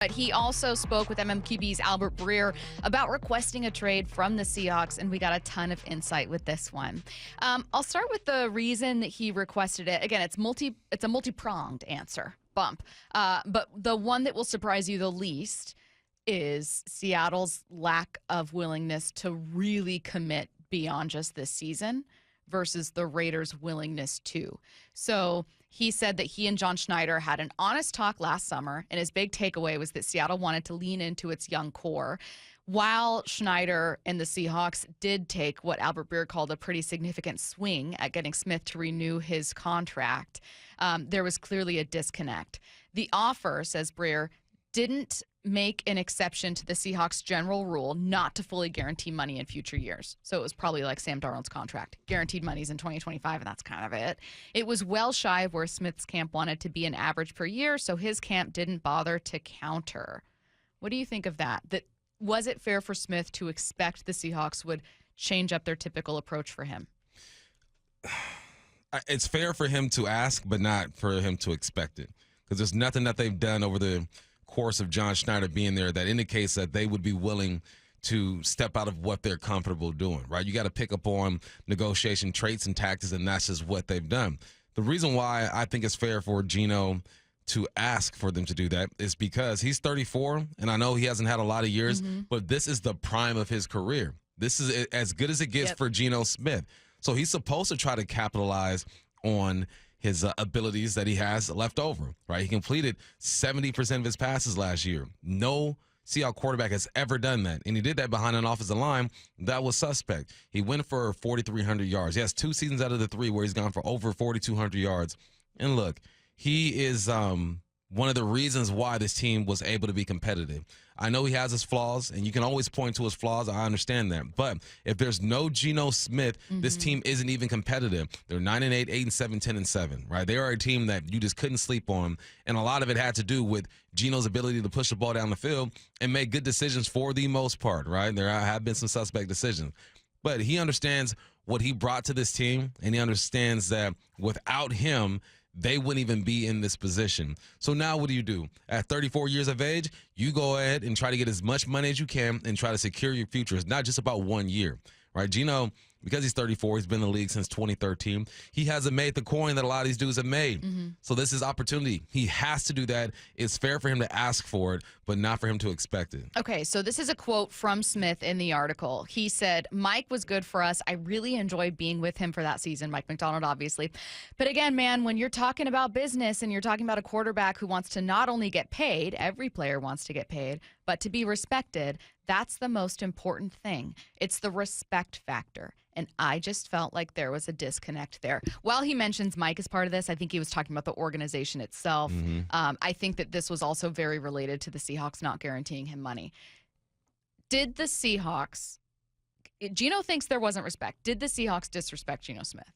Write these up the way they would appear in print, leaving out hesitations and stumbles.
But he also spoke with MMQB's Albert Breer about requesting a trade from the Seahawks, and we got a ton of insight with this one. I'll start with the reason that he requested it. Again, it's a multi-pronged answer, Bump. But the one that will surprise you the least is Seattle's lack of willingness to really commit beyond just this season versus the Raiders' willingness to. So he said that he and John Schneider had an honest talk last summer, and his big takeaway was that Seattle wanted to lean into its young core. While Schneider and the Seahawks did take what Albert Breer called a pretty significant swing at getting Smith to renew his contract, there was clearly a disconnect. The offer, says Breer, didn't make an exception to the Seahawks' general rule not to fully guarantee money in future years. So it was probably like Sam Darnold's contract. Guaranteed money's in 2025, and that's kind of it. It was well shy of where Smith's camp wanted to be an average per year, so his camp didn't bother to counter. What do you think of that? Was it fair for Smith to expect the Seahawks would change up their typical approach for him? It's fair for him to ask, but not for him to expect it. Because there's nothing that they've done over the course of John Schneider being there that indicates that they would be willing to step out of what they're comfortable doing, right? You got to pick up on negotiation traits and tactics, and that's just what they've done. The reason why I think it's fair for Geno to ask for them to do that is because he's 34, and I know he hasn't had a lot of years, but this is the prime of his career. This is as good as it gets for Geno Smith. So he's supposed to try to capitalize on his abilities that he has left over, right? He completed 70% of his passes last year. No Seahawks quarterback has ever done that, and he did that behind an offensive line that was suspect. He went for 4,300 yards. He has 2 seasons out of the 3 where he's gone for over 4,200 yards. And look, he is one of the reasons why this team was able to be competitive. I know he has his flaws, and you can always point to his flaws. I understand that. But if there's no Geno Smith, this team isn't even competitive. They're 9-8, 8-7, 10-7, right? They are a team that you just couldn't sleep on, and a lot of it had to do with Geno's ability to push the ball down the field and make good decisions for the most part, right? There have been some suspect decisions. But he understands what he brought to this team, and he understands that without him, they wouldn't even be in this position. So now what do? At 34 years of age, you go ahead and try to get as much money as you can and try to secure your future. It's not just about 1 year, right? Geno, because he's 34, he's been in the league since 2013. He hasn't made the coin that a lot of these dudes have made. So this is opportunity. He has to do that. It's fair for him to ask for it, but not for him to expect it. Okay, so this is a quote from Smith in the article. He said, Mike was good for us. I really enjoyed being with him for that season. Mike McDonald, obviously. But again, man, when you're talking about business and you're talking about a quarterback who wants to not only get paid, every player wants to get paid, but to be respected, that's the most important thing. It's the respect factor. And I just felt like there was a disconnect there. While he mentions Mike as part of this, I think he was talking about the organization itself. I think that this was also very related to the Seahawks not guaranteeing him money. Did the Seahawks, Geno thinks there wasn't respect. Did the Seahawks disrespect Geno Smith?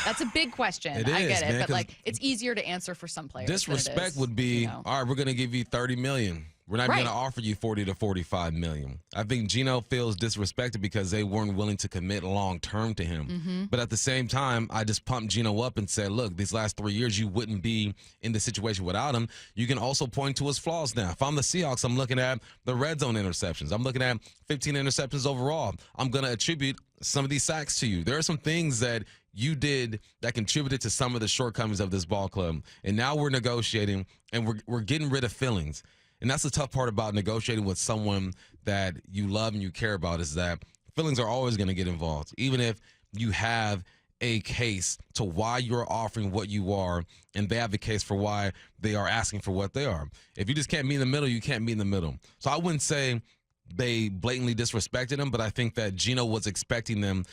That's a big question. It is, I get it, man, but like it's easier to answer for some players. Disrespect would be, all right, we're going to give you $30 million. We're not going to offer you $40 to $45 million. I think Geno feels disrespected because they weren't willing to commit long term to him. But at the same time, I just pumped Geno up and said, look, these last 3 years, you wouldn't be in this situation without him. You can also point to his flaws now. If I'm the Seahawks, I'm looking at the red zone interceptions. I'm looking at 15 interceptions overall. I'm going to attribute some of these sacks to you. There are some things that you did that contributed to some of the shortcomings of this ball club. And now we're negotiating, and we're getting rid of feelings. And that's the tough part about negotiating with someone that you love and you care about, is that feelings are always going to get involved, even if you have a case to why you're offering what you are, and they have a case for why they are asking for what they are. If you just can't meet in the middle, you can't meet in the middle. So I wouldn't say they blatantly disrespected him, but I think that Geno was expecting them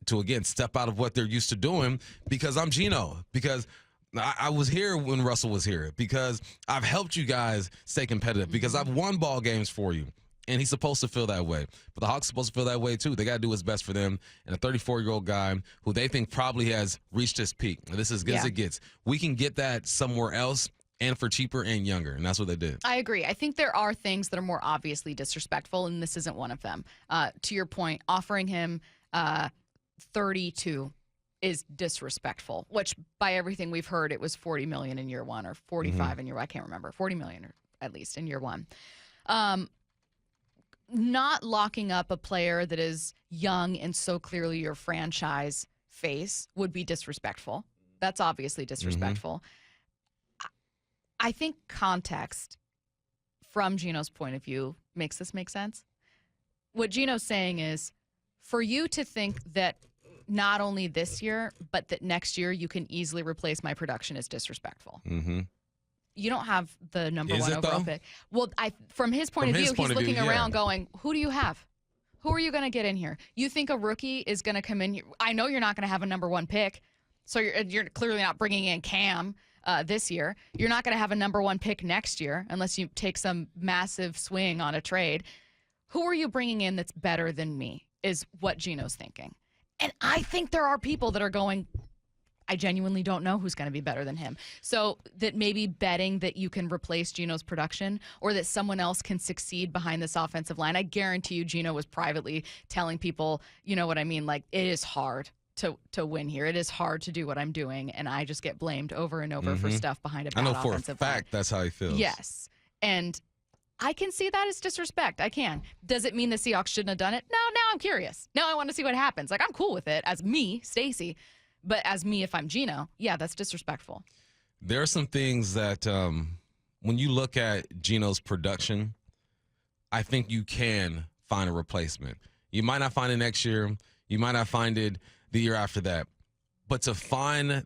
to again, step out of what they're used to doing, because I'm Geno, because I was here when Russell was here, because I've helped you guys stay competitive, because I've won ball games for you. And he's supposed to feel that way. But the Hawks are supposed to feel that way, too. They got to do what's best for them. And a 34-year-old guy who they think probably has reached his peak. This is as good as it gets. We can get that somewhere else and for cheaper and younger. And that's what they did. I agree. I think there are things that are more obviously disrespectful, and this isn't one of them. To your point, offering him 32 is disrespectful, which by everything we've heard, it was $40 million in year one or 45 in year one. I can't remember. $40 million. at least in year one. Not locking up a player that is young and so clearly your franchise face would be disrespectful. That's obviously disrespectful. I think context from Geno's point of view makes this make sense. What Geno's saying is, for you to think that not only this year, but that next year you can easily replace my production is disrespectful. Mm-hmm. You don't have the number Is one it, overall though? pick. Well, from his point From of his view, point he's of view, looking yeah. around going, who do you have? Who are you going to get in here? You think a rookie is going to come in here? I know you're not going to have a number one pick, so you're clearly not bringing in Cam this year. You're not going to have a number one pick next year unless you take some massive swing on a trade. Who are you bringing in that's better than me is what Geno's thinking. And I think there are people that are going, I genuinely don't know who's going to be better than him. So that maybe betting that you can replace Geno's production or that someone else can succeed behind this offensive line. I guarantee you Geno was privately telling people, you know what I mean? Like, it is hard to win here. It is hard to do what I'm doing. And I just get blamed over and over for stuff behind a bad I know for a offensive fact line. that's how he feels. Yes. And I can see that as disrespect. I can. Does it mean the Seahawks shouldn't have done it? No, now I'm curious. Now I want to see what happens. Like, I'm cool with it as me, Stacy. But as me, if I'm Geno, yeah, that's disrespectful. There are some things that when you look at Geno's production, I think you can find a replacement. You might not find it next year. You might not find it the year after that. But to find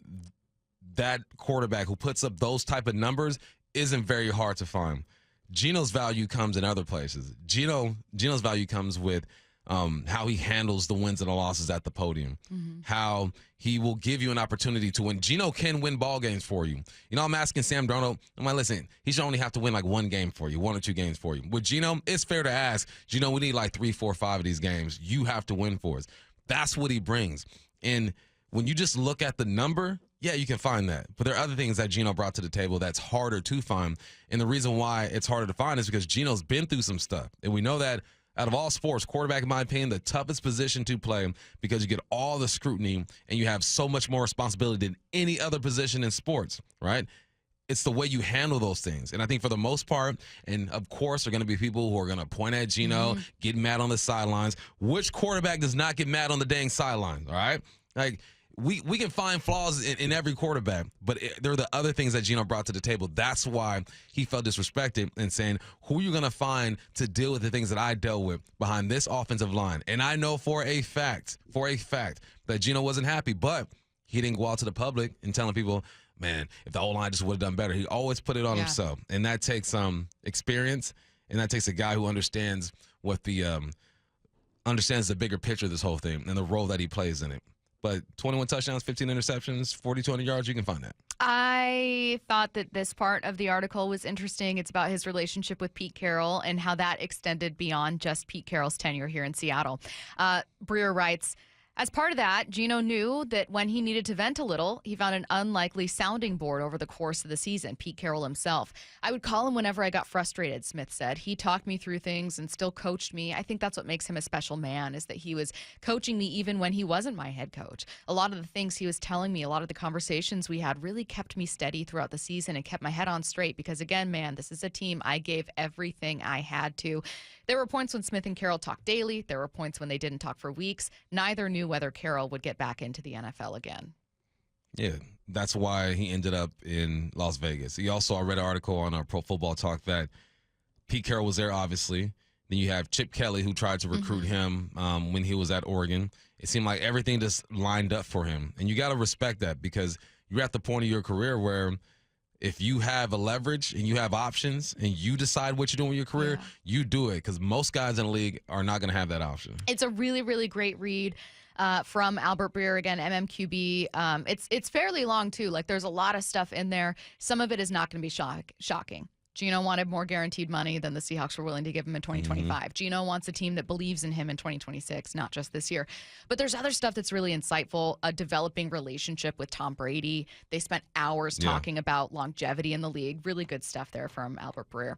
that quarterback who puts up those type of numbers isn't very hard to find. Geno's value comes in other places. Geno's value comes with how he handles the wins and the losses at the podium, how he will give you an opportunity to win. Geno can win ball games for you. You know, I'm asking Sam Darnold, I'm like, listen, he should only have to win like one game for you, 1 or 2 games for you. With Geno, it's fair to ask, Geno, we need like 3, 4, 5 of these games. You have to win for us. That's what he brings. And when you just look at the number, yeah, you can find that. But there are other things that Geno brought to the table that's harder to find. And the reason why it's harder to find is because Geno's been through some stuff. And we know that out of all sports, quarterback, in my opinion, the toughest position to play because you get all the scrutiny and you have so much more responsibility than any other position in sports, right? It's the way you handle those things. And I think for the most part, and of course, there are going to be people who are going to point at Geno, get mad on the sidelines. Which quarterback does not get mad on the dang sidelines, all right? Like, we can find flaws in every quarterback, but there are the other things that Geno brought to the table. That's why he felt disrespected and saying, who are you going to find to deal with the things that I dealt with behind this offensive line? And I know for a fact that Geno wasn't happy, but he didn't go out to the public and telling people, man, if the O-line just would have done better. He always put it on himself. And that takes experience, and that takes a guy who understands what understands the bigger picture of this whole thing and the role that he plays in it. But 21 touchdowns, 15 interceptions, 4,200 yards, you can find that. I thought that this part of the article was interesting. It's about his relationship with Pete Carroll and how that extended beyond just Pete Carroll's tenure here in Seattle. Breer writes, as part of that, Geno knew that when he needed to vent a little, he found an unlikely sounding board over the course of the season, Pete Carroll himself. I would call him whenever I got frustrated, Smith said. He talked me through things and still coached me. I think that's what makes him a special man, is that he was coaching me even when he wasn't my head coach. A lot of the things he was telling me, a lot of the conversations we had really kept me steady throughout the season and kept my head on straight because, again, man, this is a team I gave everything I had to. There were points when Smith and Carroll talked daily. There were points when they didn't talk for weeks. Neither knew whether Carroll would get back into the NFL again. Yeah, that's why he ended up in Las Vegas. I read an article on our Pro Football Talk that Pete Carroll was there, obviously. Then you have Chip Kelly, who tried to recruit him when he was at Oregon. It seemed like everything just lined up for him. And you got to respect that because you're at the point of your career where if you have a leverage and you have options and you decide what you're doing with your career, you do it because most guys in the league are not going to have that option. It's a really, really great read from Albert Breer, again, MMQB. It's fairly long, too. Like, there's a lot of stuff in there. Some of it is not going to be shocking. Geno wanted more guaranteed money than the Seahawks were willing to give him in 2025. Geno wants a team that believes in him in 2026, not just this year. But there's other stuff that's really insightful, a developing relationship with Tom Brady. They spent hours talking about longevity in the league. Really good stuff there from Albert Breer.